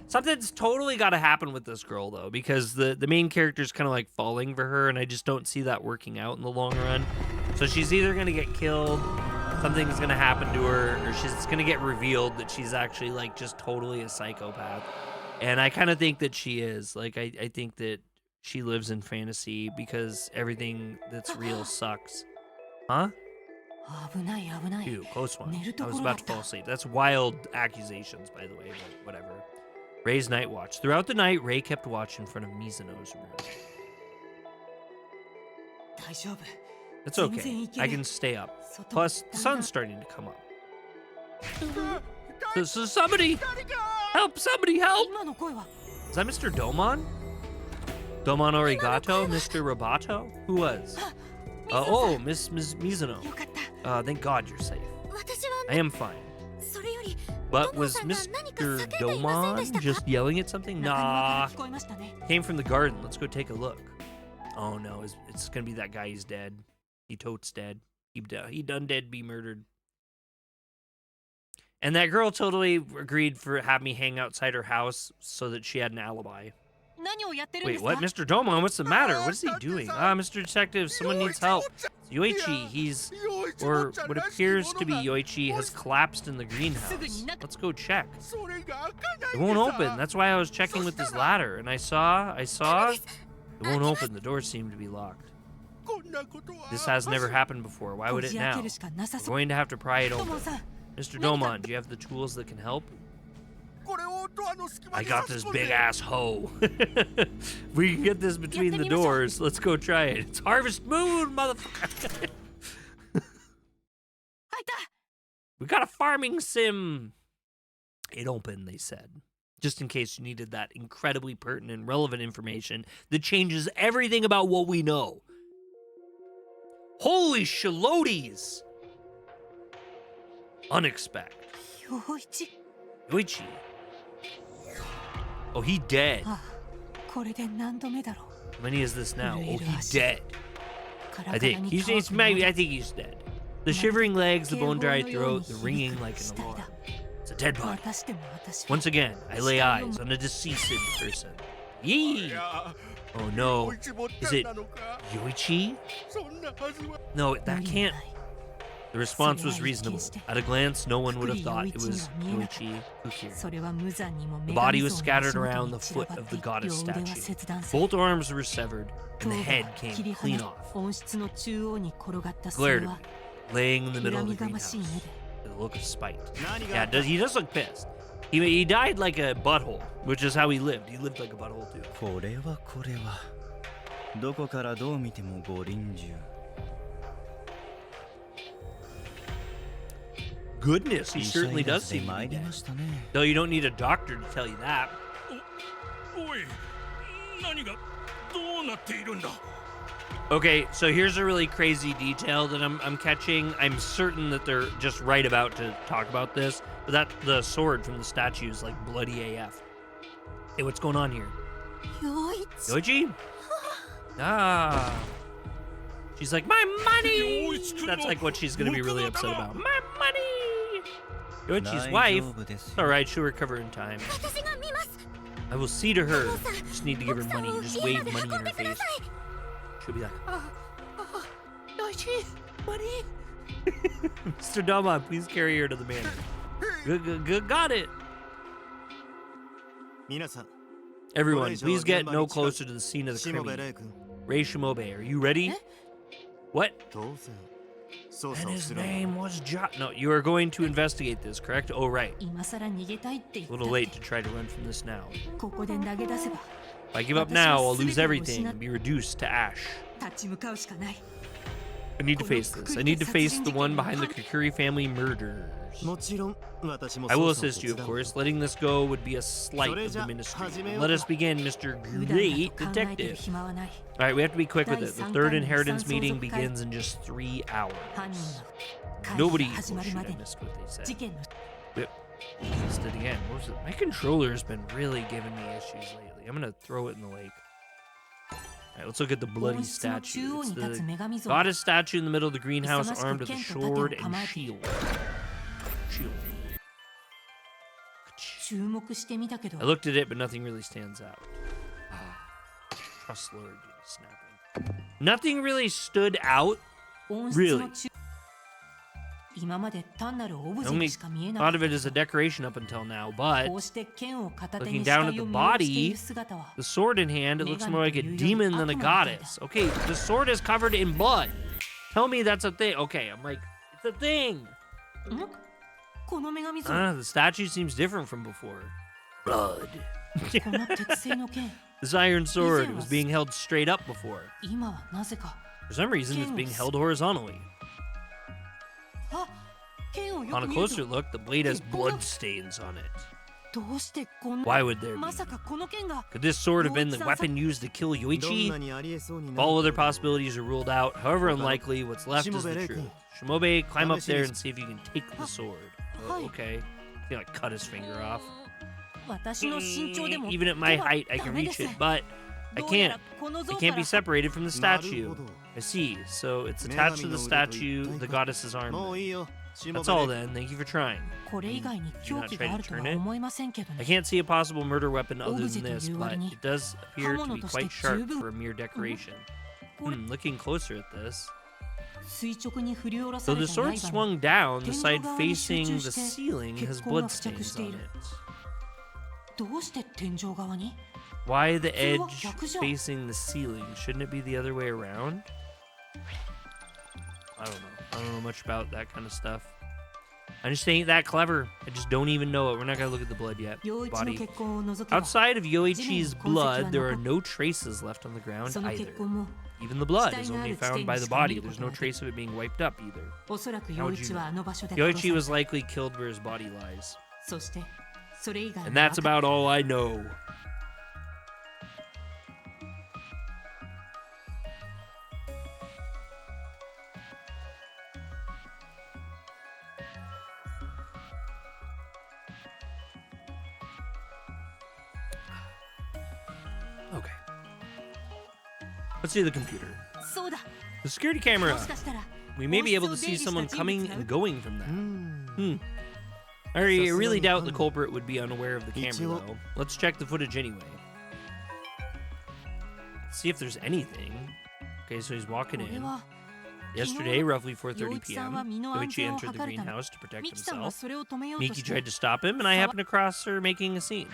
Something's totally got to happen with this girl, though, because the main character's kind of like falling for her, and I just don't see that working out in the long run. So she's either going to get killed, something's going to happen to her, or she's going to get revealed that she's actually like just totally a psychopath. And I kind of think that she is. Like, I think that she lives in fantasy because everything that's real sucks. Huh? Ew, close one. I was about to fall asleep. That's wild accusations, by the way, but whatever. Ray's night watch. Throughout the night, Ray kept watch in front of Mizuno's room. That's okay. I can stay up. Plus, the sun's starting to come up. So somebody help! Somebody help! Is that Mr. Domon? Domon Origato? Mr. Roboto? Who was? Oh, Miss Mizuno. Thank God you're safe. I am fine. But was Mr. Domon just yelling at something? Nah. Came from the garden. Let's go take a look. Oh no, it's gonna be that guy. He's dead. He totes dead. He done dead be murdered. And that girl totally agreed for have me hang outside her house so that she had an alibi. Wait, what? Mr. Domon, what's the matter? What is he doing? Mr. Detective, someone needs help. Yoichi, or what appears to be Yoichi, has collapsed in the greenhouse. Let's go check. It won't open. That's why I was checking with this ladder. And I saw. It won't open. The doors seem to be locked. This has never happened before. Why would it now? We're going to have to pry it open. Mr. Domon, do you have the tools that can help? I got this big ass hoe. We can get this between the doors. Let's go try it. It's Harvest Moon, motherfucker. We got a farming sim. It opened, they said. Just in case you needed that incredibly pertinent, relevant information that changes everything about what we know. Holy shalotes! Unexpected. Yoichi. Oh, he dead. How many is this now? Oh, he's dead. I think he's dead. The shivering legs, the bone-dry throat, the ringing like an alarm. It's a dead body. Once again, I lay eyes on a deceased person. Yee! Oh no. Is it Yoichi? No, that can't. The response was reasonable. At a glance, no one would have thought it was Yoichi Kukiri. The body was scattered around the foot of the goddess statue. Both arms were severed, and the head came clean off. Glared at me, laying in the middle of the greenhouse, with a look of spite. Yeah, he does look pissed. He died like a butthole, which is how he lived. He lived like a butthole too. Goodness, he certainly does seem to be dead. Though you don't need a doctor to tell you that. Okay, so here's a really crazy detail that I'm catching. I'm certain that they're just right about to talk about this, but that the sword from the statue is like bloody AF. Hey, what's going on here? Yoichi? Ah. She's like, my money! That's like what she's gonna be really upset about. My money! Yoichi's wife. Alright, she'll recover in time. I will see to her. Just need to give her money. Just wave money in her face. She'll be like, Yoichi, money? Mr. Domon, please carry her to the manor. Good, got it. Everyone, please get no closer to the scene of the crime. Ray Shimobe, are you ready? What? And his name was No, you are going to investigate this, correct? Oh, right. A little late to try to run from this now. If I give up now, I'll lose everything and be reduced to ash. I need to face this. I need to face the one behind the Kukuri family murders. I will assist you, of course. Letting this go would be a slight of the ministry. Let us begin, Mr. Great Detective. Alright, we have to be quick with it. The third inheritance meeting begins in just 3 hours. Nobody will shoot. I missed what they said. Yep. Missed it again. What was it? My controller has been really giving me issues lately. I'm gonna throw it in the lake. Alright, let's look at the bloody statue. It's the goddess statue in the middle of the greenhouse, armed with a sword and shield. I looked at it, but nothing really stands out. Trust Lord, snapping. Nothing really stood out. Really. I only thought of it as a decoration up until now, but looking down at the body, the sword in hand, it looks more like a demon than a goddess. Okay, the sword is covered in blood. Tell me that's a thing. Okay, I'm like, it's a thing. The statue seems different from before. Blood. This iron sword was being held straight up before. For some reason, it's being held horizontally. On a closer look, the blade has blood stains on it. Why would there be? Could this sword have been the weapon used to kill Yoichi? If all other possibilities are ruled out, however unlikely, what's left is the truth. Shimobe, climb up there and see if you can take the sword. Oh, okay. He like cut his finger off. Even at my height, I can reach it, but I can't. It can't be separated from the statue. I see. So it's attached to the statue, the goddess's arm. That's all then. Thank you for trying. Do not try to turn it. I can't see a possible murder weapon other than this, but it does appear to be quite sharp for a mere decoration. Looking closer at this. Though the sword swung down, the side facing the ceiling has bloodstains on it. Why the edge facing the ceiling? Shouldn't it be the other way around? I don't know. I don't know much about that kind of stuff. I just ain't that clever. I just don't even know it. We're not gonna look at the blood yet. Body. Outside of Yoichi's blood, there are no traces left on the ground either. Even the blood is only found by the body. There's no trace of it being wiped up either. How would you know? Yoichi was likely killed where his body lies. And that's about all I know. Okay. Let's see the computer. The security camera. We may be able to see someone coming and going from that. I really doubt the culprit would be unaware of the camera, though. Let's check the footage anyway. See if there's anything. Okay, so he's walking in. Yesterday, roughly 4:30 p.m., Yoichi entered the greenhouse to protect himself. Miki tried to stop him, and I happened across her making a scene.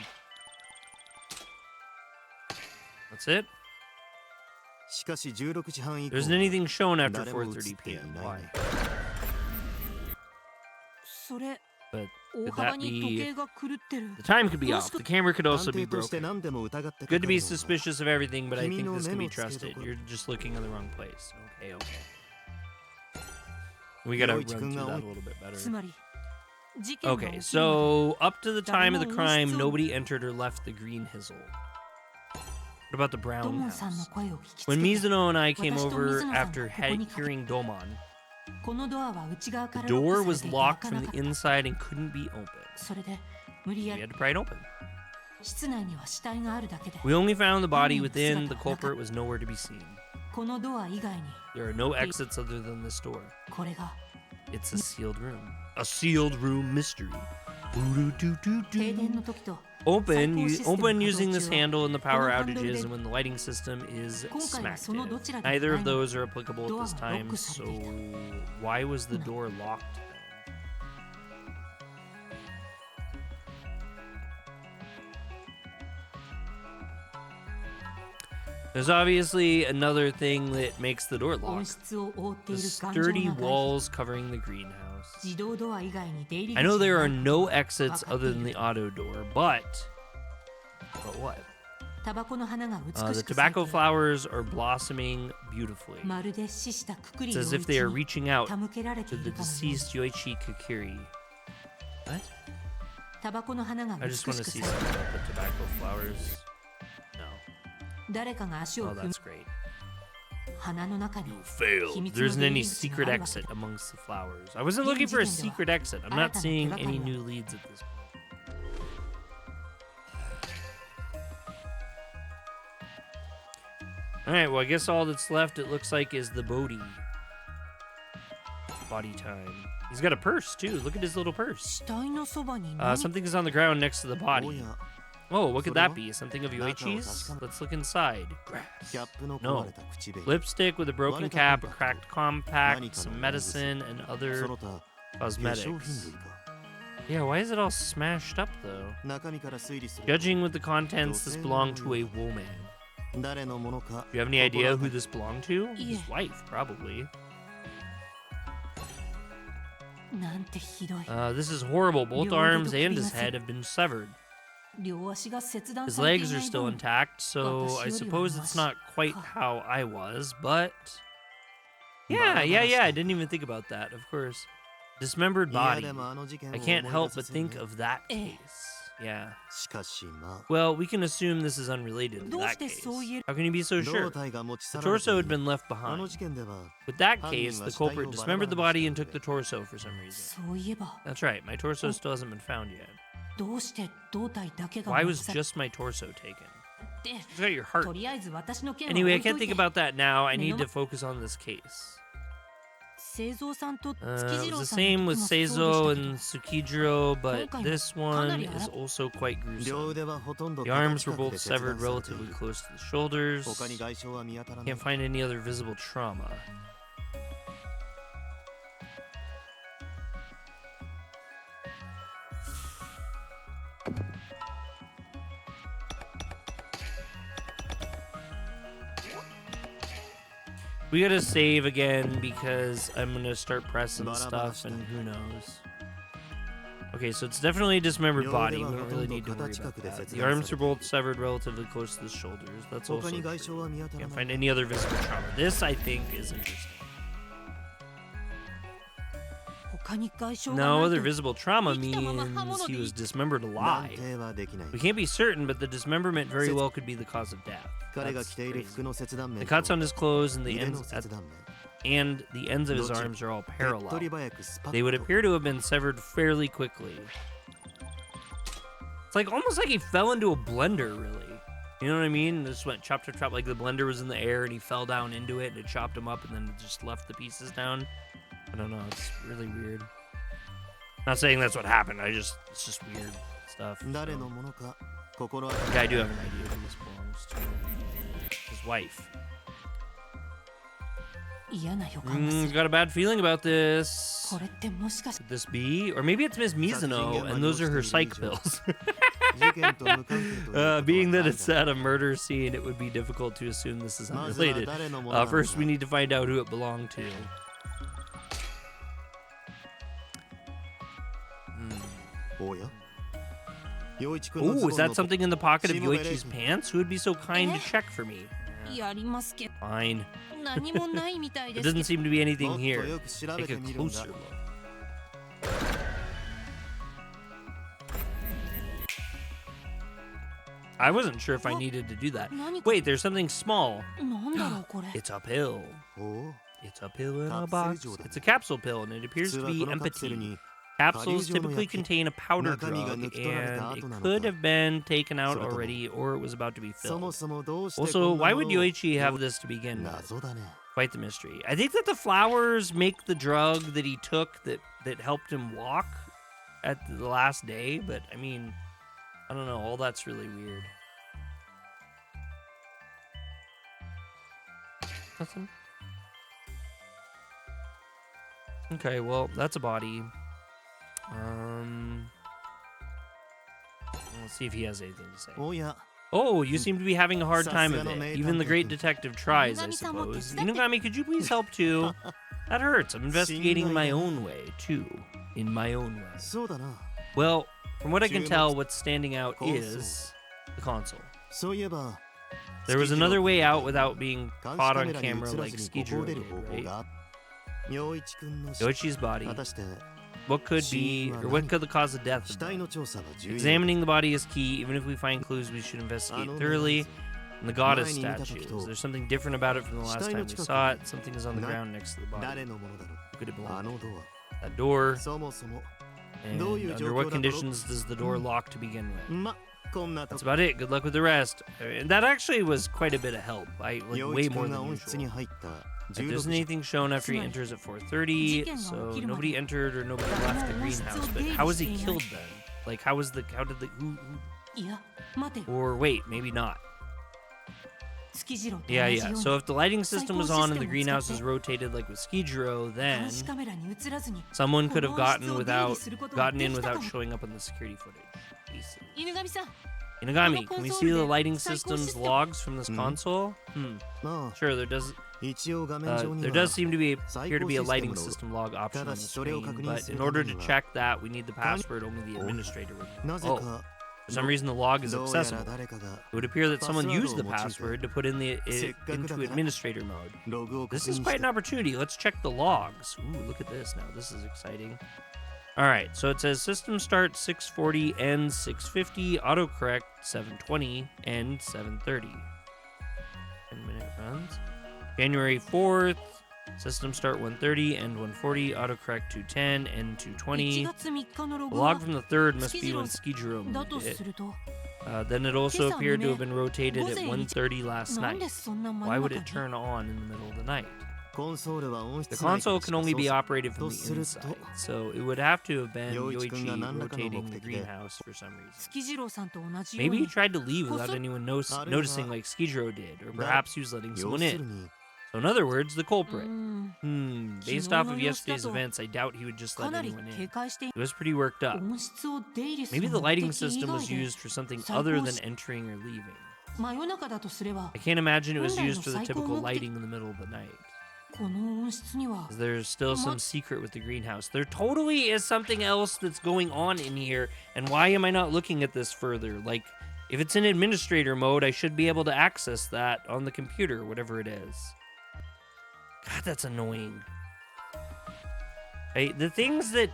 That's it. There isn't anything shown after 4:30 p.m. Why? But could that be... The time could be off. The camera could also be broken. Good to be suspicious of everything, but I think this can be trusted. You're just looking in the wrong place. Okay. We gotta run through that a little bit better. Okay, so up to the time of the crime, nobody entered or left the green hizzle. What about the brown house? When Mizuno and I came over after hearing Domon, the door was locked from the inside and couldn't be opened. We had to pry it open. We only found the body within. The culprit was nowhere to be seen. There are no exits other than this door. It's a sealed room. A sealed room mystery. Open using this handle in the power outages and when the lighting system is smacked in. Neither of those are applicable at this time, so why was the door locked then? There's obviously another thing that makes the door locked. The sturdy walls covering the greenhouse. I know there are no exits other than the auto door, but what? The tobacco flowers are blossoming beautifully. It's as if they are reaching out to the deceased Yoichi Kakiri. What? I just want to see something about the tobacco flowers. No. Oh, that's great. You failed. There isn't any secret exit amongst the flowers. I wasn't looking for a secret exit. I'm not seeing any new leads at this point. Alright, well, I guess all that's left, it looks like, is the Bodhi. Body time. He's got a purse, too. Look at his little purse. Something is on the ground next to the body. Oh, what could that be? Something of Yoichi's? Let's look inside. Grass. No. Lipstick with a broken cap, a cracked compact, some medicine, and other cosmetics. Yeah, why is it all smashed up, though? Judging with the contents, this belonged to a woman. Do you have any idea who this belonged to? His wife, probably. This is horrible. Both arms and his head have been severed. His legs are still intact, so I suppose it's not quite how I was, but... Yeah, I didn't even think about that, of course. Dismembered body. I can't help but think of that case. Yeah. Well, we can assume this is unrelated to that case. How can you be so sure? The torso had been left behind. With that case, the culprit dismembered the body and took the torso for some reason. That's right, my torso still hasn't been found yet. Why was just my torso taken? You got your heart. Anyway, I can't think about that now. I need to focus on this case. It was the same with Seizo and Tsukijiro, but this one is also quite gruesome. The arms were both severed relatively close to the shoulders. Can't find any other visible trauma. We gotta save again because I'm gonna start pressing stuff and who knows. Okay, so it's definitely a dismembered body. We don't really need to worry about that. The arms are both severed relatively close to the shoulders. That's also true. Can't find any other visible trauma. This, I think, is interesting. No other visible trauma means he was dismembered alive. We can't be certain, but the dismemberment very well could be the cause of death. That's crazy. The cuts on his clothes and the ends of his arms are all parallel. They would appear to have been severed fairly quickly. It's like almost like he fell into a blender, really. You know what I mean? It just went chop, chop, chop, like the blender was in the air and he fell down into it and it chopped him up and then it just left the pieces down. I don't know, it's really weird. Not saying that's what happened, it's just weird stuff. So. Yeah, I do have an idea who this belongs to. His wife. Got a bad feeling about this. Could this be? Or maybe it's Miss Mizuno, and those are her psych pills. Being that it's at a murder scene, it would be difficult to assume this is unrelated. First, we need to find out who it belonged to. Ooh, is that something in the pocket of Yoichi's pants? Who would be so kind to check for me? Fine. There doesn't seem to be anything here. Take a closer look. I wasn't sure if I needed to do that. Wait, there's something small. It's a pill. It's a pill in a box. It's a capsule pill, and it appears to be empty. Capsules typically contain a powder drug, and it could have been taken out already, or it was about to be filled. Also, why would Yoichi have this to begin with? Quite the mystery. I think that the flowers make the drug that he took that helped him walk at the last day, but I mean, I don't know, all that's really weird. Nothing? Okay, well, that's a body. Let's see if he has anything to say. Oh, you seem to be having a hard time of it. Even the great detective tries, I suppose. Inugami, could you please help too? That hurts. I'm investigating my own way, too. In my own way. Well, from what I can tell, what's standing out is the console. There was another way out without being caught on camera like Tsukijiro did, right? Yoichi's body. What could be, or what could the cause of death be? Examining the body is key. Even if we find clues, we should investigate thoroughly. And the goddess statues. There's something different about it from the last time we saw it. Something is on the ground next to the body. Who could it belong to? That door. And under what conditions does the door lock to begin with? That's about it. Good luck with the rest. And that actually was quite a bit of help. Way more than usual. Like, there isn't anything shown after he enters at 4:30, so nobody entered or nobody left the greenhouse. But how was he killed then? Like, how did the who? Or wait, maybe not. Yeah. So if the lighting system was on and the greenhouse is rotated like with Skijiro, then someone could have gotten in without showing up on the security footage. Inagami, can we see the lighting system's logs from this console? Sure, there does seem to appear to be a lighting system log option on the screen, but in order to check that, we need the password only the administrator would know. Oh, for some reason the log is accessible. It would appear that someone used the password to put into administrator mode. This is quite an opportunity. Let's check the logs. Ooh, look at this now. This is exciting. Alright, so it says system start 6:40, end 6:50, autocorrect 7:20, end 7:30. 10-minute runs. January 4th, system start 1:30, end 1:40, autocorrect 2:10, end 2:20. The log from the 3rd must be when Skijiro moved it. Then it also appeared to have been rotated at 1:30 last night. Why would it turn on in the middle of the night? The console can only be operated from the inside, so it would have to have been Yoichi rotating the greenhouse for some reason. Maybe he tried to leave without anyone noticing like Skijiro did, or perhaps he was letting someone in. So in other words, the culprit. Based off of yesterday's events, I doubt he would just let anyone in. He was pretty worked up. Maybe the lighting system was used for something other than entering or leaving. I can't imagine it was used for the typical lighting in the middle of the night. There's still some secret with the greenhouse. There totally is something else that's going on in here, and why am I not looking at this further? Like, if it's in administrator mode, I should be able to access that on the computer, whatever it is. God, that's annoying. The things that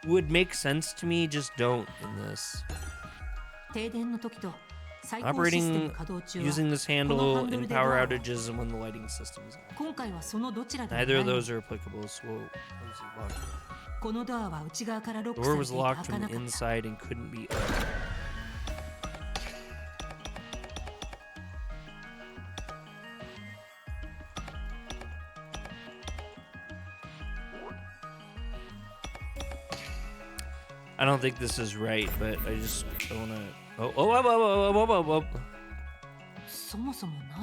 would make sense to me just don't in this. Operating using this handle in power outages and when the lighting system is on. Neither of those are applicable, so the door was locked from the inside and couldn't be opened. I don't think this is right, but I just don't want to... Oh.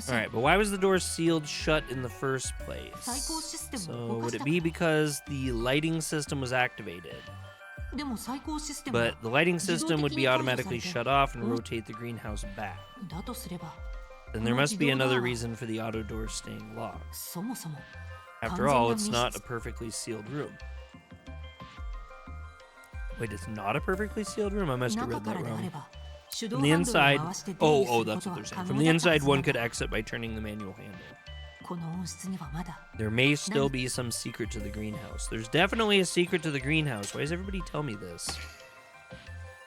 Alright, but why was the door sealed shut in the first place? So would it be because the lighting system was activated? But the lighting system would be automatically shut off and rotate the greenhouse back. Then there must be another reason for the auto door staying locked. After all, it's not a perfectly sealed room. Wait, it's not a perfectly sealed room? I must have read that wrong. From the inside... Oh, that's what they're saying. From the inside, one could exit by turning the manual handle. There may still be some secret to the greenhouse. There's definitely a secret to the greenhouse. Why does everybody tell me this?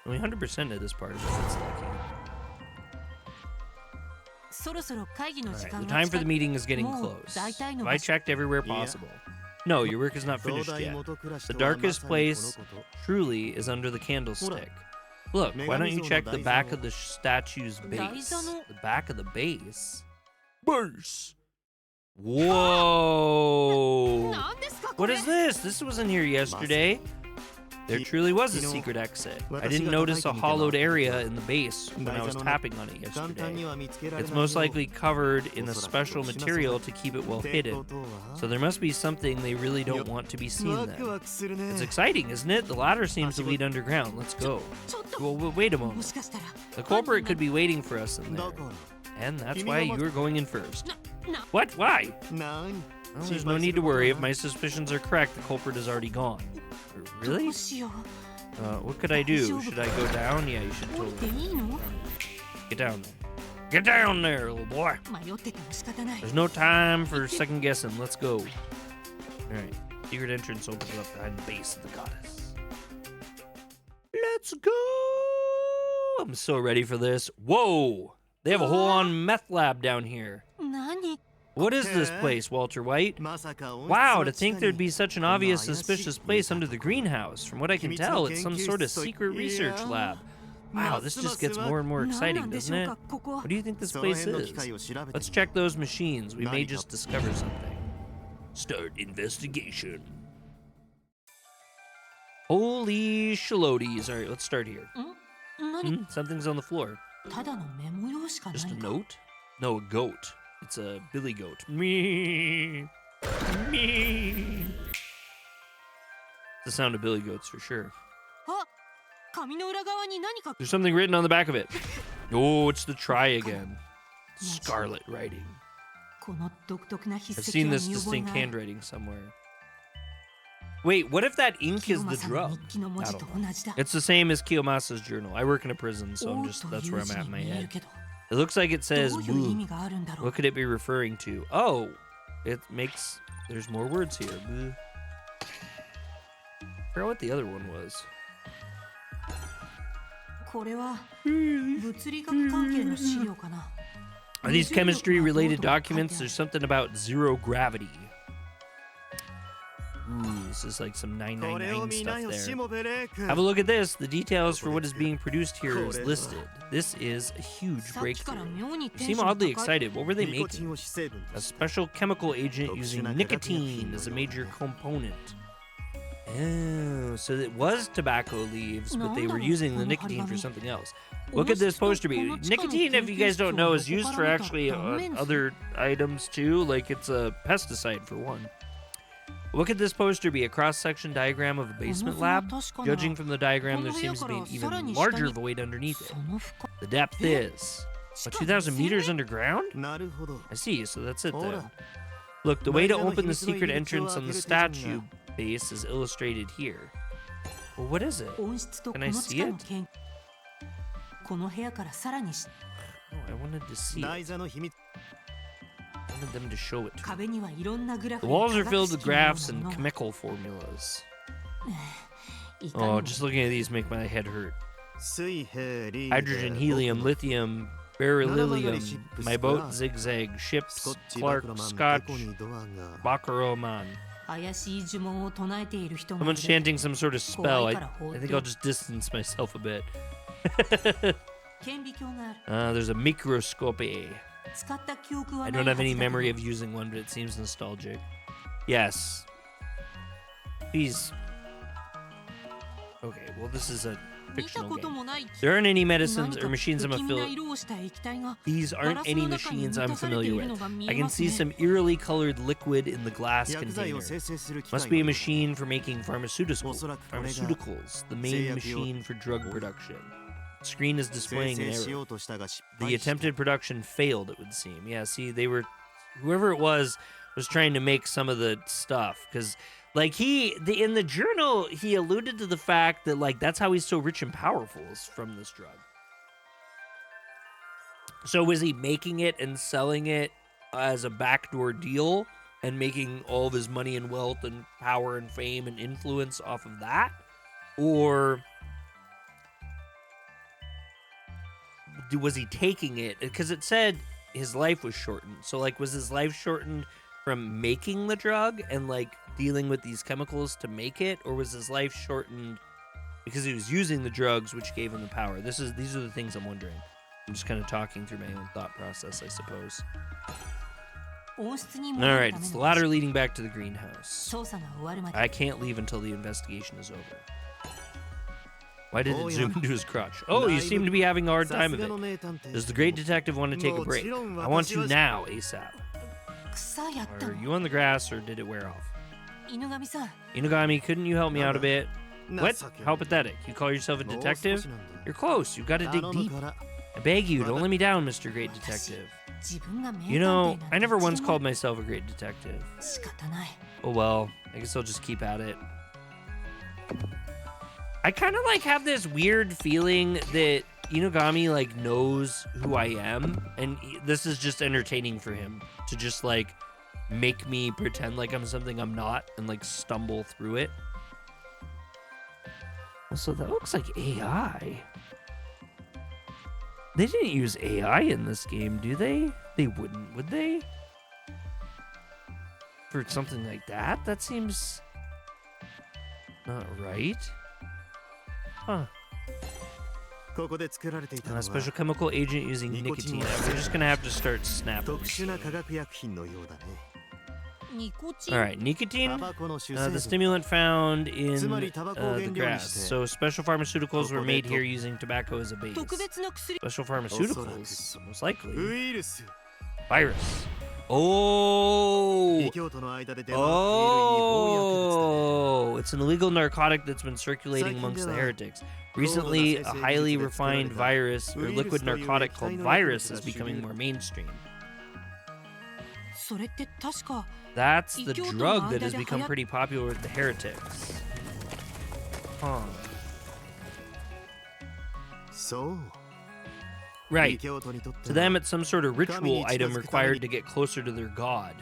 Only 100% of this part of it is lucky. Alright, the time for the meeting is getting close. Have I checked everywhere possible? No, your work is not finished yet. The darkest place, truly, is under the candlestick. Look, why don't you check the back of the statue's base? The back of the base? Base! Whoa! What is this? This wasn't here yesterday. There truly was a secret exit. I didn't notice a hollowed area in the base when I was tapping on it yesterday. It's most likely covered in a special material to keep it well hidden. So there must be something they really don't want to be seen then. It's exciting, isn't it? The ladder seems to lead underground. Let's go. Well, wait a moment. The culprit could be waiting for us in there. And that's why you're going in first. What? Why? Well, there's no need to worry. If my suspicions are correct, the culprit is already gone. Really? What could I do? Should I go down? Yeah, you should totally. Get down there. Get down there, little boy. There's no time for second guessing. Let's go. Alright. Secret entrance opens up behind the base of the goddess. Let's go! I'm so ready for this. Whoa! They have a whole-on meth lab down here. What is this place, Walter White? Wow, to think there'd be such an obvious suspicious place under the greenhouse. From what I can tell, it's some sort of secret research lab. Wow, this just gets more and more exciting, doesn't it? What do you think this place is? Let's check those machines. We may just discover something. Start investigation. Holy shalotes. All right, let's start here. Something's on the floor. Just a note? No, a goat. It's a billy goat. Me. Me. The sound of billy goats for sure. There's something written on the back of it. Oh, it's the try again. Scarlet writing. I've seen this distinct handwriting somewhere. Wait, what if that ink is the drug? I don't know. It's the same as Kiyomasa's journal. I work in a prison, so that's where I'm at in my head. It looks like it says blue. What could it be referring to? Oh, there's more words here. Blue. I forgot what the other one was. Are these chemistry-related documents? There's something about zero gravity. Ooh, this is like some 999 stuff there. Have a look at this. The details for what is being produced here is listed. This is a huge breakthrough. You seem oddly excited. What were they making? A special chemical agent using nicotine as a major component. Oh, so it was tobacco leaves, but they were using the nicotine for something else. What could this poster be? Nicotine, if you guys don't know, is used for actually other items too. Like it's a pesticide for one. What could this poster be? A cross-section diagram of a basement lab? Judging from the diagram, there seems to be an even larger void underneath it. The depth is... 2,000 meters underground? I see, so that's it then. Look, the way to open the secret entrance on the statue base is illustrated here. Well, what is it? Can I see it? Oh, I wanted to see it. I wanted them to show it to me. The walls are filled with graphs and chemical formulas. Oh, just looking at these make my head hurt. Hydrogen, helium, lithium, beryllium, my boat zigzag, ships, Clark, Scotch, Baccaroman. Someone's chanting some sort of spell. I think I'll just distance myself a bit. There's a microscope. I don't have any memory of using one, but it seems nostalgic. Yes. Please. Okay, well this is a fictional game. There aren't any medicines or machines I'm familiar with. These aren't any machines I'm familiar with. I can see some eerily colored liquid in the glass container. Must be a machine for making pharmaceuticals, the main machine for drug production. Screen is displaying an error. The attempted production failed, it would seem. Yeah, see, whoever it was trying to make some of the stuff, because like in the journal he alluded to the fact that like that's how he's so rich and powerful is from this drug. So was he making it and selling it as a backdoor deal and making all of his money and wealth and power and fame and influence off of that? Or was he taking it? Because it said his life was shortened. So, like, was his life shortened from making the drug and, like, dealing with these chemicals to make it? Or was his life shortened because he was using the drugs, which gave him the power? These are the things I'm wondering. I'm just kind of talking through my own thought process, I suppose. Alright, it's the ladder leading back to the greenhouse. I can't leave until the investigation is over. Why did it zoom into his crotch? Oh, you seem to be having a hard time of it. Does the great detective want to take a break? I want to now, ASAP. Are you on the grass or did it wear off? Inugami, couldn't you help me out a bit? What? How pathetic. You call yourself a detective? You're close. You've got to dig deep. I beg you, don't let me down, Mr. Great Detective. You know, I never once called myself a great detective. Oh well, I guess I'll just keep at it. I kind of like have this weird feeling that Inugami like knows who I am, and this is just entertaining for him to just like make me pretend like I'm something I'm not and like stumble through it. Also, that looks like AI. They didn't use AI in this game, do they? They wouldn't, would they? For something like that? That seems not right. Huh. A special chemical agent using nicotine. We're just gonna have to start snapping. All right, nicotine, the stimulant found in the grass. So special pharmaceuticals were made here using tobacco as a base. Special pharmaceuticals, most likely. Virus. Oh! Oh! It's an illegal narcotic that's been circulating amongst the heretics. Recently, a highly refined virus or liquid narcotic called virus is becoming more mainstream. That's the drug that has become pretty popular with the heretics. Huh. Right. To them, it's some sort of ritual item required to get closer to their god.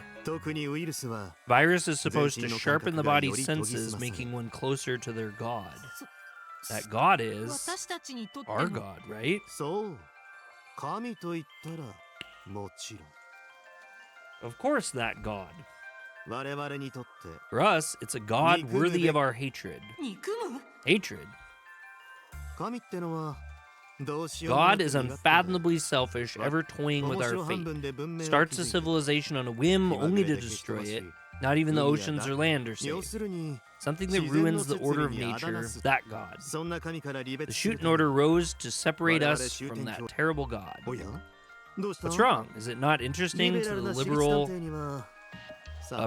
Virus is supposed to sharpen the body's senses, making one closer to their god. That god is our god, right? Of course, that god. For us, it's a god worthy of our hatred. Hatred? God is unfathomably selfish, ever toying with our fate. Starts a civilization on a whim only to destroy it. Not even the oceans or land are safe. Something that ruins the order of nature, that god. The Shuten order rose to separate us from that terrible god. What's wrong? Is it not interesting to the liberal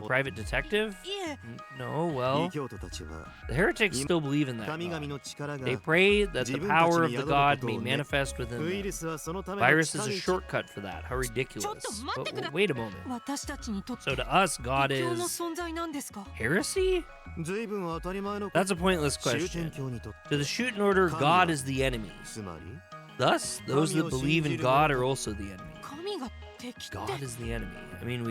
private detective? No, well, the heretics still believe in that god. They pray that the power of the god may manifest within them. Virus is a shortcut for that. How ridiculous. But wait a moment. So to us, God is heresy? That's a pointless question. To the Shuten order, God is the enemy. Thus, those that believe in God are also the enemy. God is the enemy. I mean,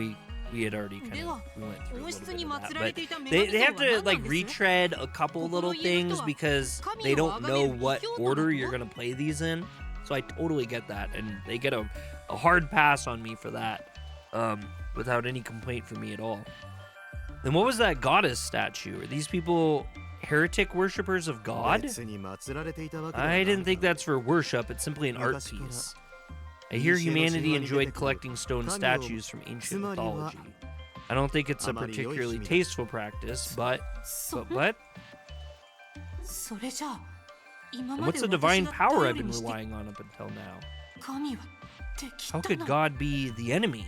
we had already kind of went through a little bit of that, but they have to like retread a couple little things because they don't know what order you're gonna play these in. So I totally get that, and they get a hard pass on me for that, without any complaint from me at all. Then what was that goddess statue? Are these people heretic worshippers of God? I didn't think that's for worship. It's simply an art piece. I hear humanity enjoyed collecting stone statues from ancient mythology. I don't think it's a particularly tasteful practice, but what? And what's the divine power I've been relying on up until now? How could God be the enemy?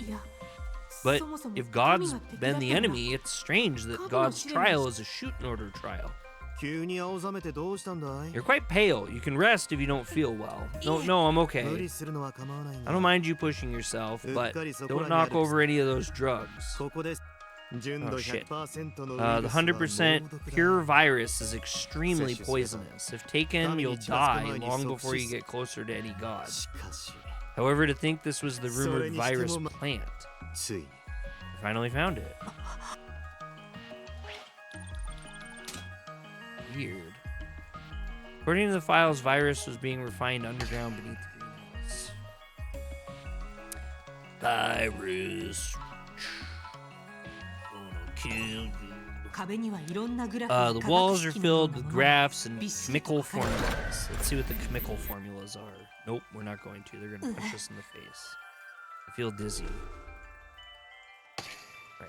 But if God's been the enemy, it's strange that God's trial is a Shuten order trial. You're quite pale. You can rest if you don't feel well. No, I'm okay. I don't mind you pushing yourself, but don't knock over any of those drugs. Oh, shit. The 100% pure virus is extremely poisonous. If taken, you'll die long before you get closer to any god. However, to think this was the rumored virus plant. I finally found it. Weird. According to the files, virus was being refined underground beneath the greenhouse. Virus. Kill you. The walls are filled with graphs and chemical formulas. Let's see what the chemical formulas are. Nope, we're not going to. They're going to punch us in the face. I feel dizzy. Right.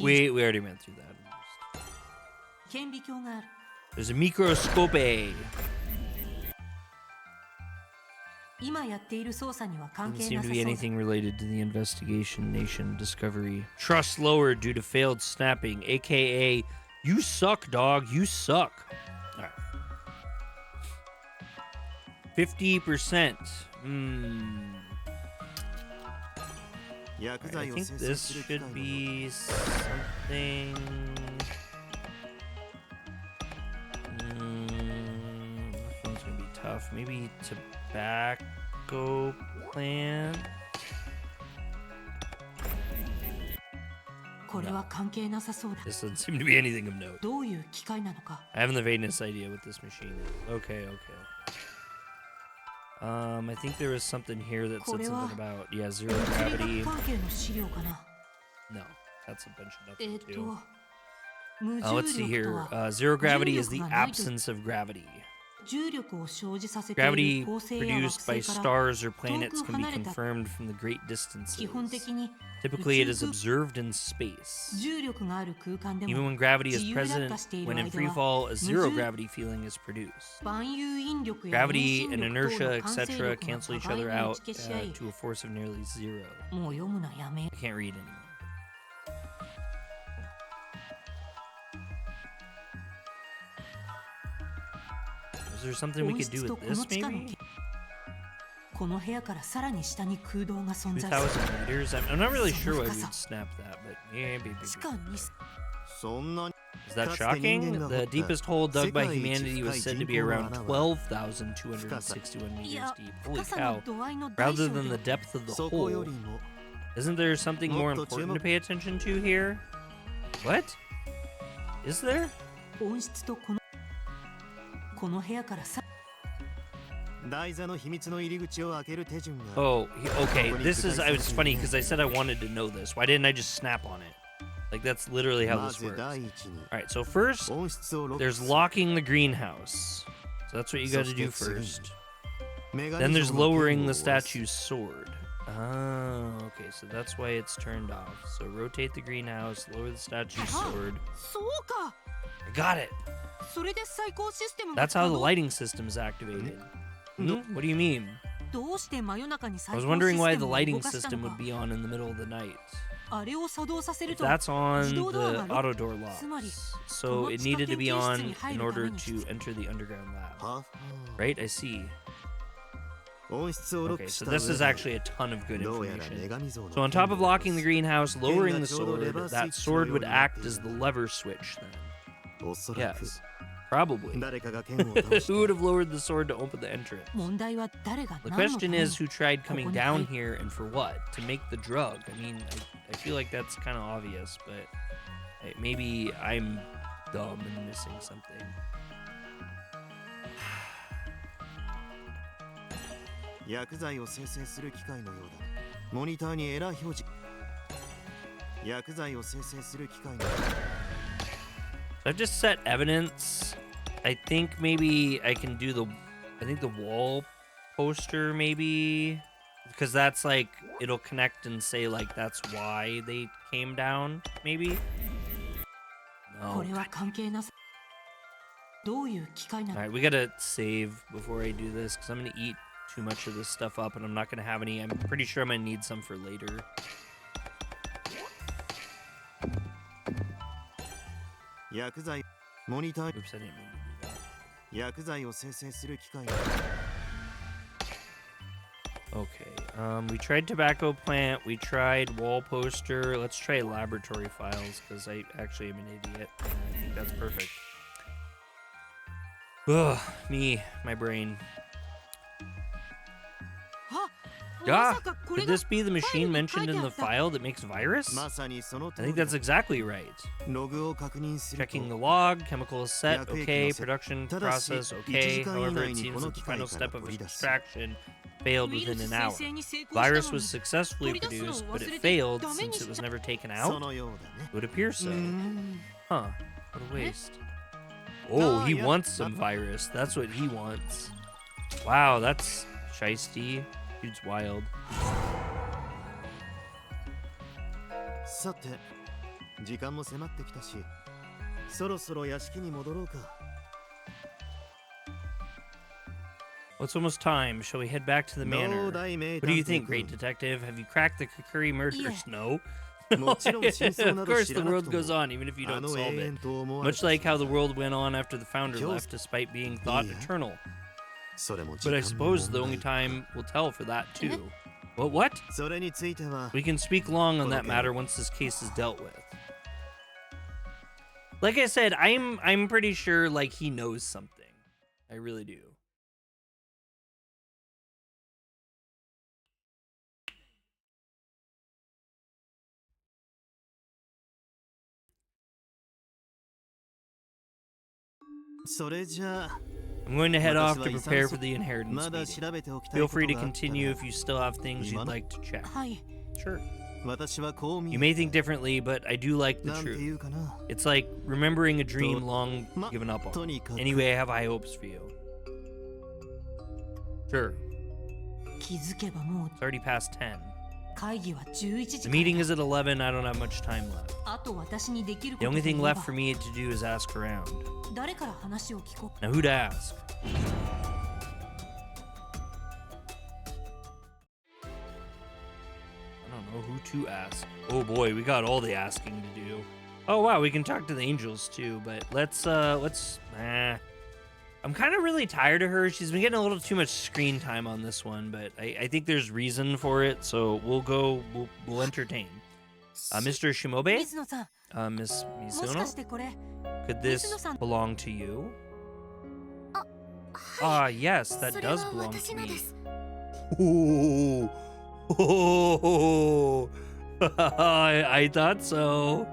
We already went through that. There's a microscope. Doesn't seem to be anything related to the investigation. Nation discovery. Trust lowered due to failed snapping, aka you suck, dog. You suck. All right. 50%. I think this should be something. This one's gonna be tough. Maybe tobacco plant. No. This doesn't seem to be anything of note. I have the vaguest idea what this machine is. Okay. I think there was something here that said something about, zero gravity. No, that's a bunch of nothing too. Let's see here. Zero gravity is the absence of gravity. Gravity produced by stars or planets can be confirmed from the great distances. Typically, it is observed in space. Even when gravity is present, when in freefall, a zero-gravity feeling is produced. Gravity and inertia, etc., cancel each other out to a force of nearly zero. I can't read anymore. Is there something we could do with this, maybe? 2,000 meters? I'm not really sure why we'd snap that, but yeah, maybe. Is that shocking? The deepest hole dug by humanity was said to be around 12,261 meters deep. Holy cow. Rather than the depth of the hole. Isn't there something more important to pay attention to here? What? Is there? Oh, okay. This is, it's funny because I said I wanted to know this. Why didn't I just snap on it? Like, that's literally how this works. Alright, so first, there's locking the greenhouse. So that's what you gotta do first. Then there's lowering the statue's sword. Oh, okay, so that's why it's turned off. So rotate the greenhouse, lower the statue's sword. I got it! That's how the lighting system is activated. What do you mean? I was wondering why the lighting system would be on in the middle of the night. That's on the auto door locks. So it needed to be on in order to enter the underground lab. Right? I see. Okay, so this is actually a ton of good information. So on top of locking the greenhouse, lowering the sword, that sword would act as the lever switch then. Yes. Probably. Who would have lowered the sword to open the entrance? The question is, who tried coming down here and for what? To make the drug. I mean, I feel like that's kind of obvious, but maybe I'm dumb and missing something. I've just set evidence. I think maybe I can do the wall poster maybe, because that's like, it'll connect and say like that's why they came down, maybe? No. Alright, we gotta save before I do this, because I'm gonna eat too much of this stuff up and I'm not gonna have any. I'm pretty sure I'm gonna need some for later. Oops, I didn't mean to do that. Okay, we tried tobacco plant, we tried wall poster. Let's try laboratory files, because I actually am an idiot. I think that's perfect. Ugh, my brain. Ah, could this be the machine mentioned in the file that makes virus? I think that's exactly right. Checking the log, chemical is set, okay, production process, okay. However, it seems that the final step of extraction failed within an hour. Virus was successfully produced, but it failed since it was never taken out? It would appear so. Huh, what a waste. Oh, he wants some virus. That's what he wants. Wow, that's shiesty. Dude's wild. Well, it's almost time. Shall we head back to the manor? What do you think, great detective? Have you cracked the Kukuri murders? No. Of course, the world goes on, even if you don't solve it. Much like how the world went on after the founder left, despite being thought eternal. But I suppose the only time will tell for that, too. Well, what? We can speak long on that matter once this case is dealt with. Like I said, I'm pretty sure, like, he knows something. I really do. I'm going to head off to prepare for the inheritance meeting. Feel free to continue if you still have things you'd like to check. Sure. You may think differently, but I do like the truth. It's like remembering a dream long given up on. Anyway, I have high hopes for you. Sure. It's already past 10. The meeting is at 11. I don't have much time left. The only thing left for me to do is ask around. Now, who to ask? I don't know who to ask. Oh boy, we got all the asking to do. Oh wow, we can talk to the angels too, but let's I'm kind of really tired of her. She's been getting a little too much screen time on this one, but I think there's reason for it, so we'll entertain. Mr. Shimobe? Miss Mizuno? Could this belong to you? Yes, that does belong to me. Ooh. Oh, I thought so.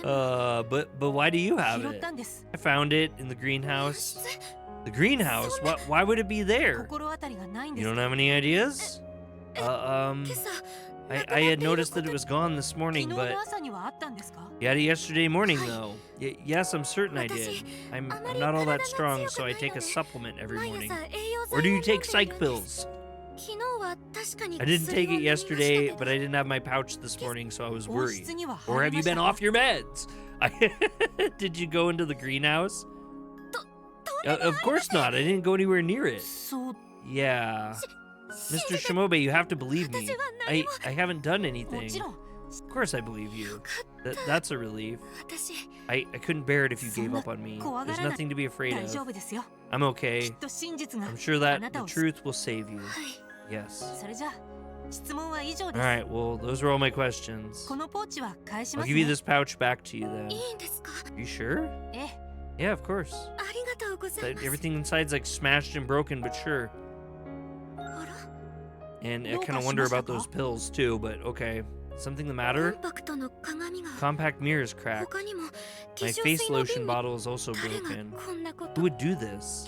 But why do you have it? I found it in the greenhouse. The greenhouse? Why would it be there? You don't have any ideas? I had noticed that it was gone this morning, but you had it yesterday morning, though. Yes, I'm certain I did. I'm not all that strong, so I take a supplement every morning. Or do you take psych pills? I didn't take it yesterday, but I didn't have my pouch this morning, so I was worried. Or have you been off your meds? Did you go into the greenhouse? Of course not. I didn't go anywhere near it. Yeah. Mr. Shimobe, you have to believe me. I haven't done anything. Of course I believe you. That's a relief. I couldn't bear it if you gave up on me. There's nothing to be afraid of. I'm okay. I'm sure that the truth will save you. Yes. Alright, well, those were all my questions. I'll give you this pouch back to you then. Are you sure? Yeah, of course. Everything inside's like smashed and broken, but sure. And I kind of wonder about those pills too, but okay. Something the matter? Compact mirror is cracked. My face lotion bottle is also broken. Who would do this?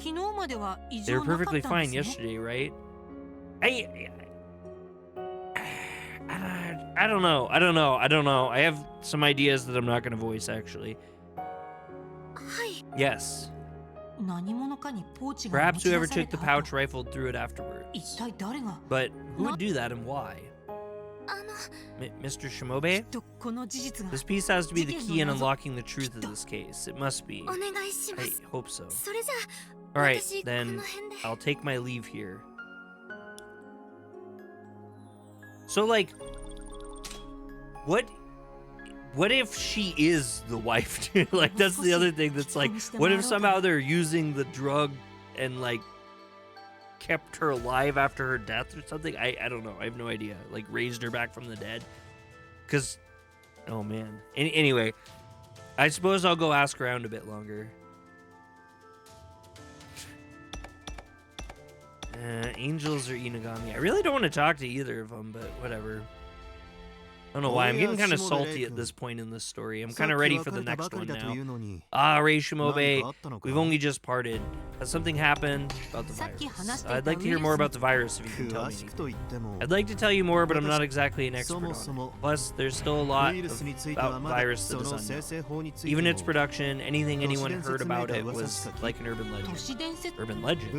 They were perfectly fine yesterday, right? I don't know. I have some ideas that I'm not going to voice, actually. Yes. Perhaps whoever took the pouch rifled through it afterwards. But who would do that and why? Mr. Shimobe? This piece has to be the key in unlocking the truth of this case. It must be. I hope so. Alright, then I'll take my leave here. So, like, what if she is the wife? Like, that's the other thing that's like, what if somehow they're using the drug and, like, kept her alive after her death or something? I don't know. I have no idea. Like, raised her back from the dead? Because, oh, man. Anyway, I suppose I'll go ask around a bit longer. Angels or Inagami. I really don't want to talk to either of them, but whatever. I don't know why. I'm getting kind of salty at this point in this story. I'm kind of ready for the next one now. Rei Shimobe, we've only just parted. Has something happened about the virus? I'd like to hear more about the virus if you can tell me anything. I'd like to tell you more, but I'm not exactly an expert on it. Plus, there's still a lot about virus that is unknown. Even its production, anything anyone heard about it was like an urban legend. Urban legend?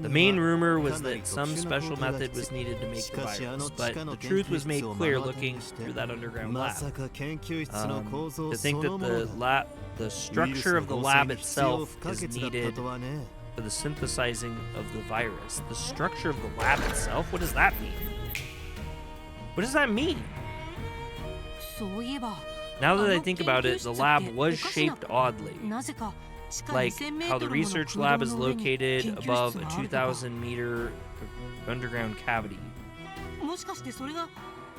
The main rumor was that some special method was needed to make the virus, but the truth was made clear looking through that underground lab. To think that the structure of the lab itself is needed for the synthesizing of the virus. The structure of the lab itself? What does that mean? What does that mean? Now that I think about it, the lab was shaped oddly. Like how the research lab is located above a 2,000-meter underground cavity.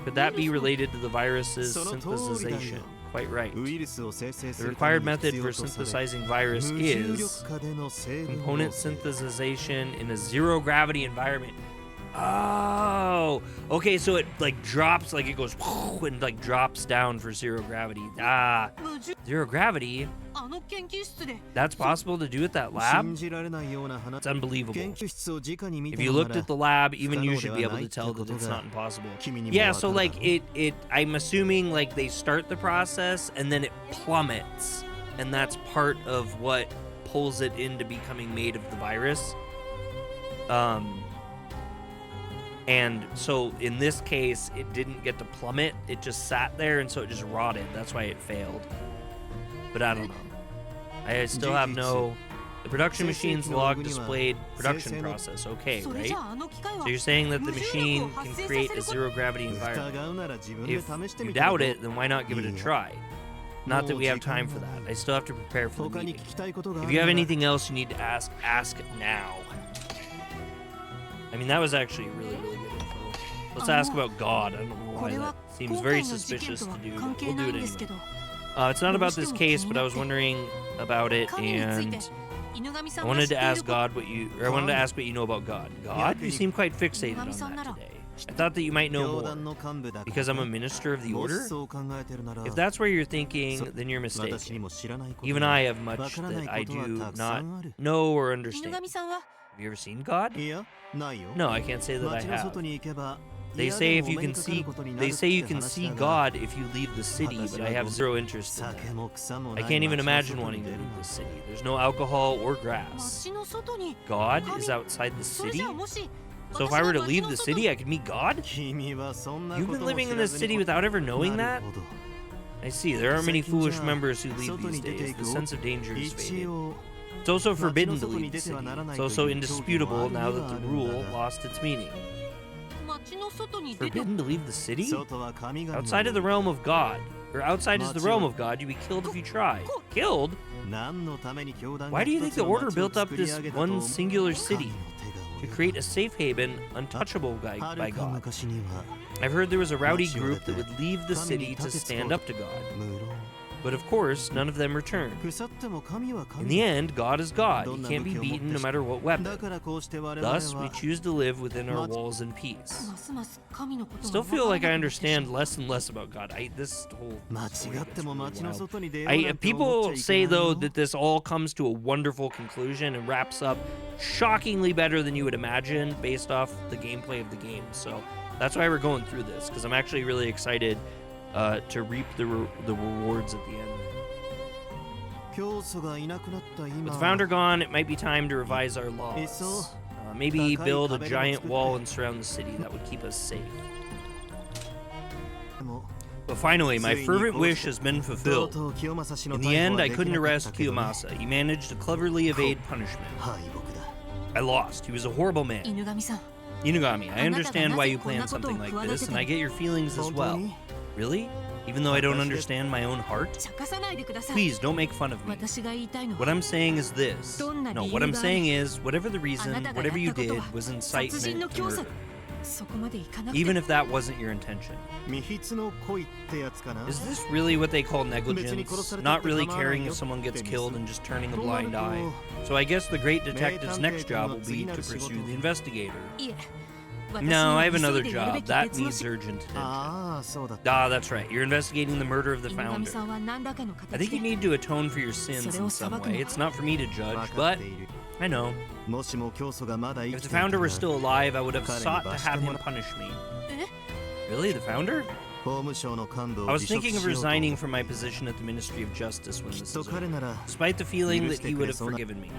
Could that be related to the virus's synthesization? Quite right. The required method for synthesizing virus is component synthesization in a zero-gravity environment. Oh, okay, so it like drops, like it goes and like drops down for zero gravity. Zero gravity? That's possible to do at that lab? It's unbelievable. If you looked at the lab, even you should be able to tell that it's not impossible. Yeah, so like I'm assuming like they start the process and then it plummets and that's part of what pulls it into becoming made of the virus. And so in this case, it didn't get to plummet. It just sat there, and so it just rotted. That's why it failed. But I don't know. I still have no... The production machine's log displayed production process. Okay, right? So you're saying that the machine can create a zero-gravity environment. If you doubt it, then why not give it a try? Not that we have time for that. I still have to prepare for the meeting. If you have anything else you need to ask now. I mean, that was actually really, really good info. Let's ask about God. I don't know why that seems very suspicious to do, but we'll do it anyway. It's not about this case, but I was wondering about it, and I wanted to ask God what you know about God. God? You seem quite fixated on that today. I thought that you might know more. Because I'm a minister of the order? If that's where you're thinking, then you're mistaken. Even I have much that I do not know or understand. Have you ever seen God? No, I can't say that I have. They say you can see God if you leave the city, but I have zero interest in that. I can't even imagine wanting to leave the city. There's no alcohol or grass. God is outside the city? So if I were to leave the city, I could meet God? You've been living in this city without ever knowing that? I see, there aren't many foolish members who leave these days. The sense of danger is fading. It's also forbidden to leave the city. It's also indisputable now that the rule lost its meaning. Forbidden to leave the city? Outside of the realm of God. Or outside is the realm of God, you'd be killed if you try. Killed? Why do you think the Order built up this one singular city? To create a safe haven untouchable by God. I've heard there was a rowdy group that would leave the city to stand up to God. But of course, none of them returned. In the end, God is God. He can't be beaten no matter what weapon. Thus, we choose to live within our walls in peace. Still feel like I understand less and less about God. This whole really people say, though, that this all comes to a wonderful conclusion and wraps up shockingly better than you would imagine based off the gameplay of the game. So that's why we're going through this, because I'm actually really excited to reap the rewards at the end. With the founder gone, it might be time to revise our laws. Maybe build a giant wall and surround the city. That would keep us safe. But finally, my fervent wish has been fulfilled. In the end, I couldn't arrest Kiyomasa. He managed to cleverly evade punishment. I lost. He was a horrible man. Inugami, I understand why you planned something like this, and I get your feelings as well. Really? Even though I don't understand my own heart? Please, don't make fun of me. What I'm saying is this. No, what I'm saying is, whatever the reason, whatever you did was incitement to murder. Even if that wasn't your intention. Is this really what they call negligence? Not really caring if someone gets killed and just turning a blind eye? So I guess the great detective's next job will be to pursue the investigator. No, I have another job. That needs urgent attention. That's right. You're investigating the murder of the founder. I think you need to atone for your sins in some way. It's not for me to judge, but I know. If the founder were still alive, I would have sought to have him punish me. Really? The founder? I was thinking of resigning from my position at the Ministry of Justice when this is over, despite the feeling that he would have forgiven me.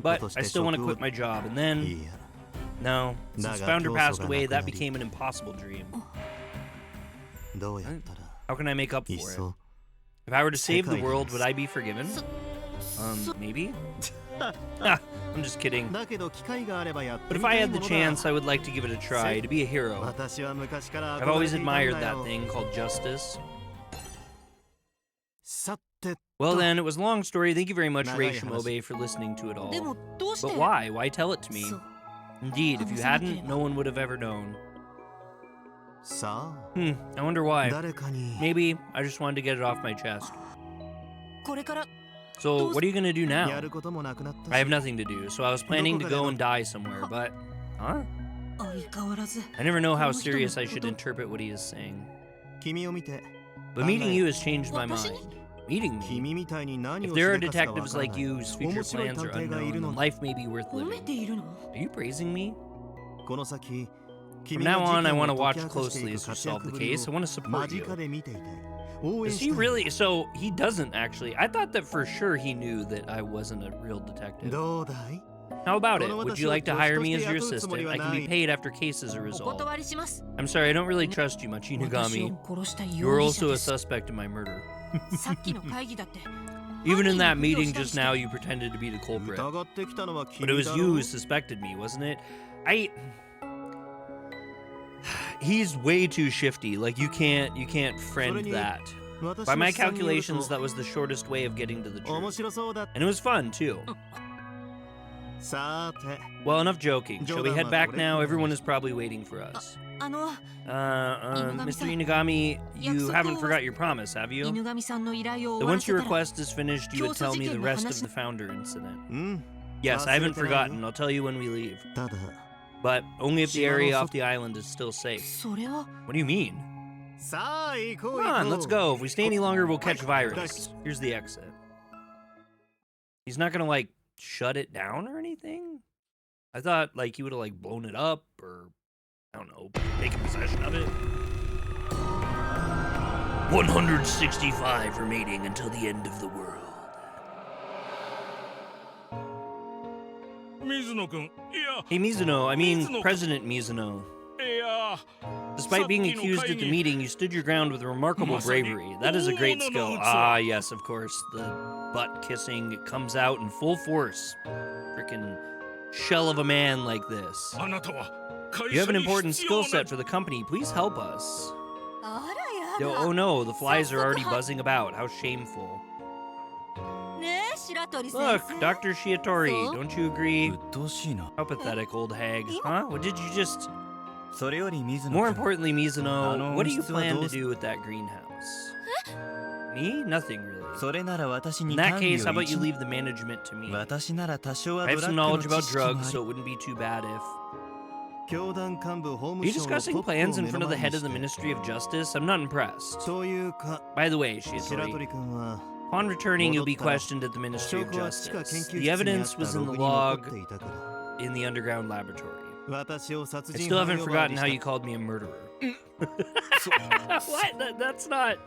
But I still want to quit my job, and then... No, since founder passed away, that became an impossible dream. How can I make up for it? If I were to save the world, would I be forgiven? Maybe? I'm just kidding. But if I had the chance, I would like to give it a try, to be a hero. I've always admired that thing called justice. Well then, it was a long story. Thank you very much, Ray Shimobe, for listening to it all. But why? Why tell it to me? Indeed, if you hadn't, no one would have ever known. I wonder why. Maybe I just wanted to get it off my chest. So, what are you gonna do now? I have nothing to do, so I was planning to go and die somewhere, but... Huh? I never know how serious I should interpret what he is saying. But meeting you has changed my mind. Meeting me? If there are detectives like you whose future plans are unknown, then life may be worth living. Are you praising me? From now on, I want to watch closely as you solve the case. I want to support you. Is he really? So he doesn't actually. I thought that for sure he knew that I wasn't a real detective. How about it? Would you like to hire me as your assistant? I can be paid after cases are resolved. I'm sorry, I don't really trust you much, Inugami. You're also a suspect in my murder. Even in that meeting just now, you pretended to be the culprit. But it was you who suspected me, wasn't it? He's way too shifty. Like, you can't friend that. By my calculations, that was the shortest way of getting to the truth. And it was fun, too. Well, enough joking. Shall we head back now? Everyone is probably waiting for us. Mr. Inugami, you haven't forgot your promise, have you? That once your request is finished, you would tell me the rest of the founder incident. Yes, I haven't forgotten. I'll tell you when we leave. But only if the area off the island is still safe. What do you mean? Come on, let's go. If we stay any longer, we'll catch virus. Here's the exit. He's not gonna, like, shut it down or anything? I thought, like, he would have, like, blown it up or, I don't know, taken possession of it. 165 remaining until the end of the world. Hey, Mizuno, I mean President Mizuno. Despite being accused at the meeting, you stood your ground with remarkable bravery. That is a great skill. Ah, yes, of course. The butt kissing comes out in full force. Frickin' shell of a man like this. You have an important skill set for the company. Please help us. Oh no, the flies are already buzzing about. How shameful. Look, Dr. Shiatori, don't you agree? How pathetic, old hag. Huh? What did you just... More importantly, Mizuno, what do you plan to do with that greenhouse? Me? Nothing, really. In that case, how about you leave the management to me? I have some knowledge about drugs, so it wouldn't be too bad if... Are you discussing plans in front of the head of the Ministry of Justice? I'm not impressed. By the way, Shiatori, upon returning, you'll be questioned at the Ministry of Justice. The evidence was in the log in the underground laboratory. I still haven't forgotten how you called me a murderer. What? That's not...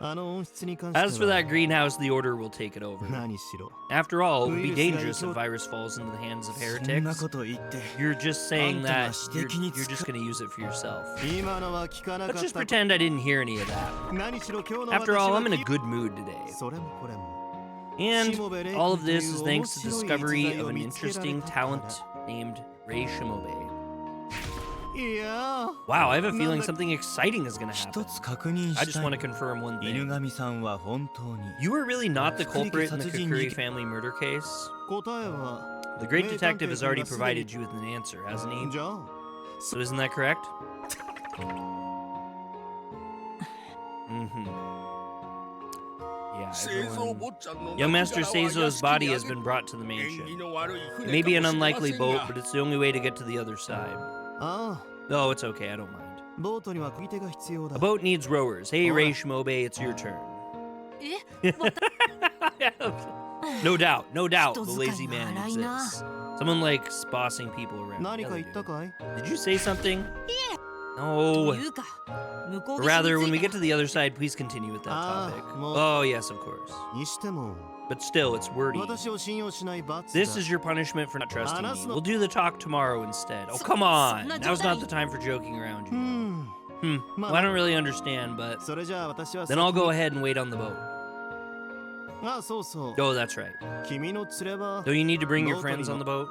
As for that greenhouse, the Order will take it over. After all, it would be dangerous if virus falls into the hands of heretics. You're just saying that you're just going to use it for yourself. Let's just pretend I didn't hear any of that. After all, I'm in a good mood today. And all of this is thanks to the discovery of an interesting talent named Rei Shimobe. Wow, I have a feeling something exciting is going to happen. I just want to confirm one thing. You were really not the culprit in the Kakuri family murder case? The great detective has already provided you with an answer, hasn't he? So isn't that correct? Yeah, Young Master Seizo's body has been brought to the mansion. It may be an unlikely boat, but it's the only way to get to the other side. No, it's okay, I don't mind. A boat needs rowers. Hey, Rei Shimobe, it's your turn. No doubt, the lazy man exists. Someone likes bossing people around. Did you say something? No. Or rather, when we get to the other side, please continue with that topic. Oh, yes, of course. But still, it's wordy. This is your punishment for not trusting me. We'll do the talk tomorrow instead. Oh, come on! Now's not the time for joking around, you know. Well, I don't really understand, but... Then I'll go ahead and wait on the boat. Oh, that's right. Don't you need to bring your friends on the boat?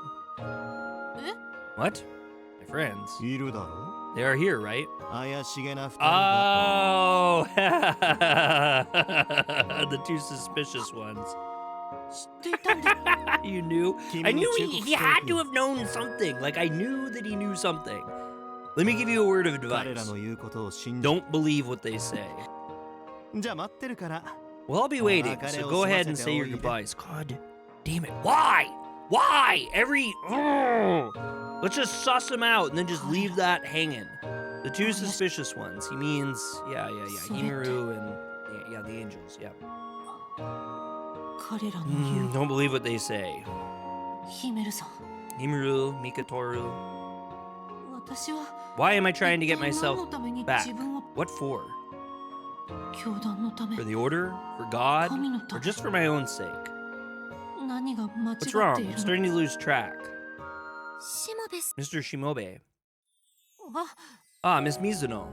What? My friends? They are here, right? Oh! The two suspicious ones. You knew? I knew he had to have known something. Like, I knew that he knew something. Let me give you a word of advice. Don't believe what they say. Well, I'll be waiting, so go ahead and say your goodbyes. God damn it. Why? Why? Let's just suss him out and then just leave that hanging. The two suspicious ones. He means, yeah. Himuru and, yeah, the angels, yeah. Don't believe what they say. Himuru, Mikatoru. Why am I trying to get myself back? What for? For the Order? For God? Or just for my own sake? What's wrong? I'm starting to lose track. Mr. Shimobe. Ah, Miss Mizuno.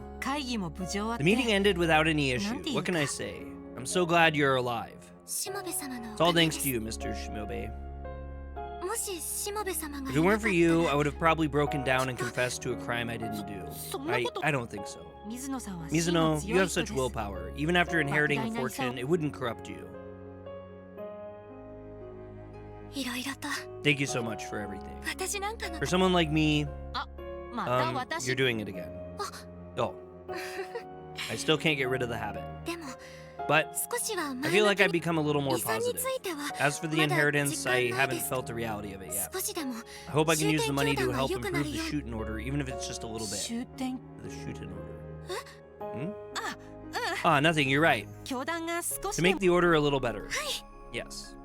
The meeting ended without any issue. What can I say? I'm so glad you're alive. It's all thanks to you, Mr. Shimobe. If it weren't for you, I would have probably broken down and confessed to a crime I didn't do. I don't think so. Mizuno, you have such willpower. Even after inheriting a fortune, it wouldn't corrupt you. Thank you so much for everything. For someone like me, you're doing it again. Oh. I still can't get rid of the habit. But I feel like I've become a little more positive. As for the inheritance, I haven't felt the reality of it yet. I hope I can use the money to help improve the Shuten order, even if it's just a little bit. The Shuten order. Ah, nothing, you're right. To make the order a little better. Yes.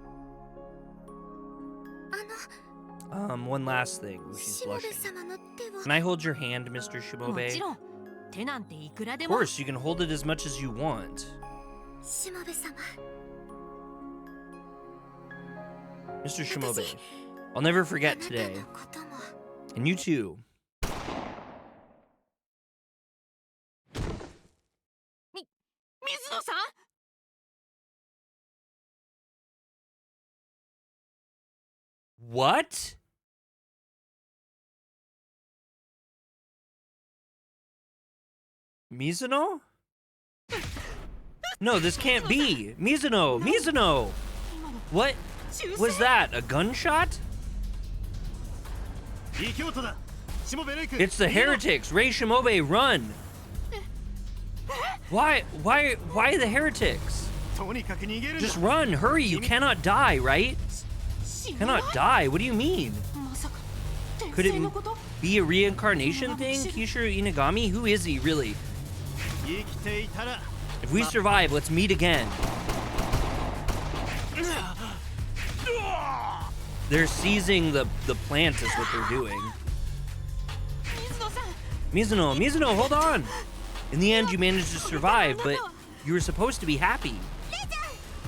One last thing. Ooh, she's blushing. Can I hold your hand, Mr. Shimobe? Of course, you can hold it as much as you want. Mr. Shimobe, I'll never forget today. And you too. Mizuno-san? What? Mizuno? No, this can't be. Mizuno! Mizuno! What was that? A gunshot? It's the heretics! Rei Shimobe, run! Why the heretics? Just run, hurry, you cannot die, right? Cannot die? What do you mean? Could it be a reincarnation thing? Kishiro Inagami? Who is he, really? If we survive, let's meet again. They're seizing the plant is what they're doing. Mizuno, hold on! In the end, you managed to survive, but you were supposed to be happy.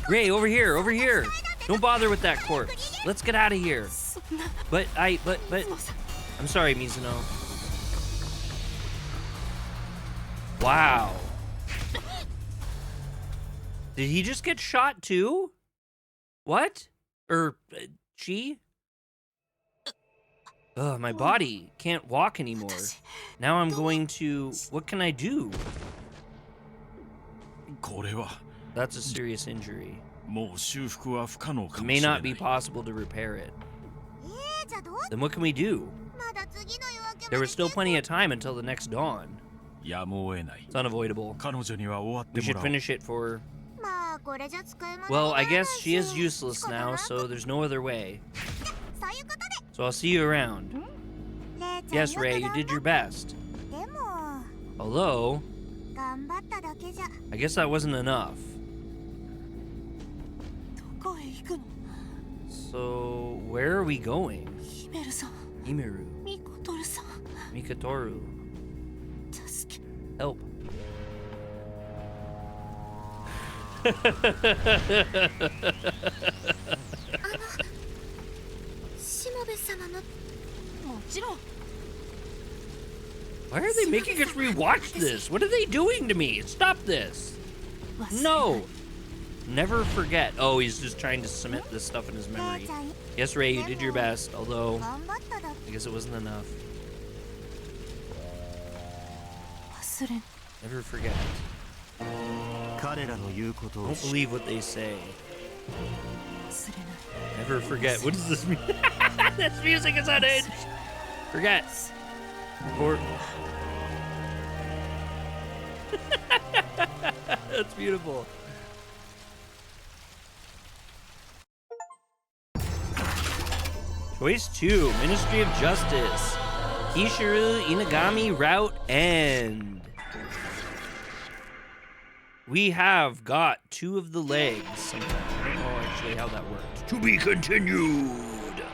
Rei, over here. Don't bother with that corpse. Let's get out of here. But I'm sorry, Mizuno. Wow. Did he just get shot too? What? She? Ugh, my body can't walk anymore. Now I'm going to... What can I do? That's a serious injury. It may not be possible to repair it. Then what can we do? There was still plenty of time until the next dawn. It's unavoidable. We should finish it for... Well, I guess she is useless now, so there's no other way. So I'll see you around. Yes, Rei, you did your best. Although, I guess that wasn't enough. So, where are we going? Imeru. Mikotoru. Help. Why are they making us rewatch this? What are they doing to me? Stop this. No. Never forget. Oh, he's just trying to cement this stuff in his memory. Yes, Rei, you did your best, although I guess it wasn't enough. Never forget. Don't believe what they say. Never forget. What does this mean? This music is unhinged. Forget. Or... That's beautiful. Choice 2, Ministry of Justice. Kishiro Inagami Route End. We have got 2 of the legs. I don't know actually how that worked. To be continued.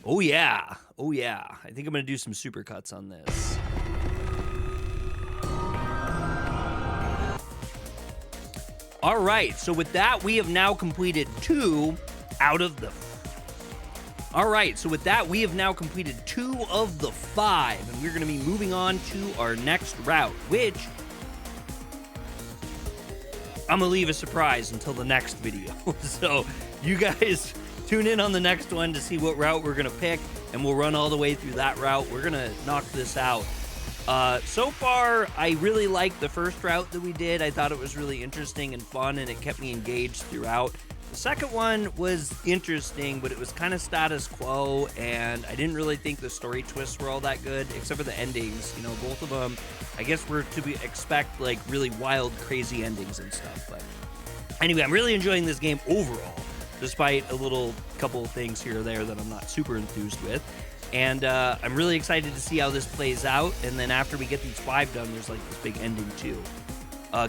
Oh yeah. I think I'm gonna do some supercuts on this. All right, so with that, we have now completed 2 out of the... All right, so with that, we have now completed 2 of the 5, and we're going to be moving on to our next route, which I'm going to leave a surprise until the next video. So you guys tune in on the next one to see what route we're going to pick, and we'll run all the way through that route. We're going to knock this out. So far, I really liked the first route that we did. I thought it was really interesting and fun, and it kept me engaged throughout. The second one was interesting, but it was kind of status quo, and I didn't really think the story twists were all that good, except for the endings. You know, both of them, I guess we're to expect, like, really wild, crazy endings and stuff. But anyway, I'm really enjoying this game overall, despite a little couple of things here or there that I'm not super enthused with. And I'm really excited to see how this plays out. And then after we get these 5 done, there's like this big ending too.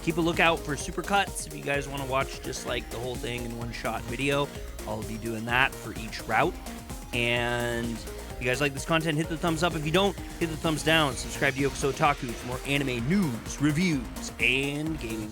Keep a lookout for supercuts if you guys want to watch just like the whole thing in one-shot video. I'll be doing that for each route. And if you guys like this content, hit the thumbs up. If you don't, hit the thumbs down. Subscribe to Yokoso Otaku for more anime news, reviews, and gaming.